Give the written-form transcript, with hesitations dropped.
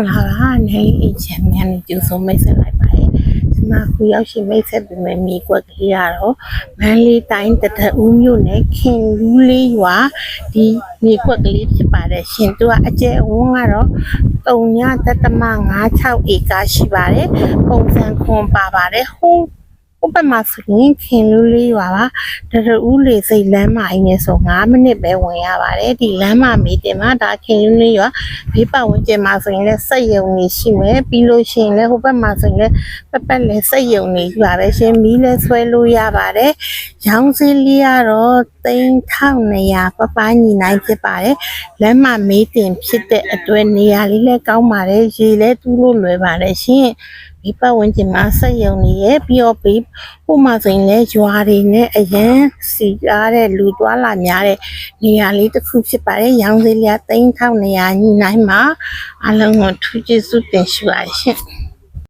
လာနေအချင်းမြန်ကျူဆုံးမိတ်ဆက်လိုက်ပါတယ်ဒီမှာခုရောက်ရှိမိတ်ဆက်ပြီးမယ်မြေကွက်ကလေးရတော့မန်းလေးတိုင်းတထဦးမြို့နယ်ခင်လူးလေးရွာဒီမြေကွက်ကလေးဖြစ်ပါတယ်ရှင်သူကအကျဲအဝန်းကတော့3.56 ဧကရှိပါတယ်ပုံစံခွန်ပါပါတယ်ဥပမာဆိုရင်ခင်လူးလေးရွာပါတရဦးလေစိတ်လမ်းမအင်းနဲ့ဆို9မိနစ်ပဲဝင်ရပါတယ်ဒီလမ်းမမေးတင်မှာဒါခင်လူးလေးရွာဘေးပတ်ဝန်းကျင်မှာဆိုရင်လည်းစက်ရုံတွေရှိမယ်ပြီးလို့ရှိရင်လည်းဟိုဘက်မှာဆိုရင်လည်းပတ်လည်းစက်ရုံတွေယူပါပဲရှင်မီးလည်းဆွဲလို့ရပါတယ်ရောင်းစည်းလေးကတော့3200ပပညီနိုင်ဖြစ်ပါတယ်လမ်းမမေးတင်ဖြစ်တဲ့အတွက်နေရာလေးလည်းကောင်းပါတယ်ရေလည်းတူးလို့လွယ်ပါတယ်ရှင်ဒီပတ်ဝန်းကျင်မှာစက်ရုံတွေရဲ့ပြီးတော့ပြီးဟိုမှာဆိုရင်လည်းရွာတွေနဲ့အရန်စီကားတဲ့လူသွားလာများတဲ့နေရာလေးတစ်ခုဖြစ်ပါတယ်ရောင်းစည်းလေး3200ညီနိုင်မှာအလုံးကိုထူးကျေးဇူးတင်ရှိပါရှင်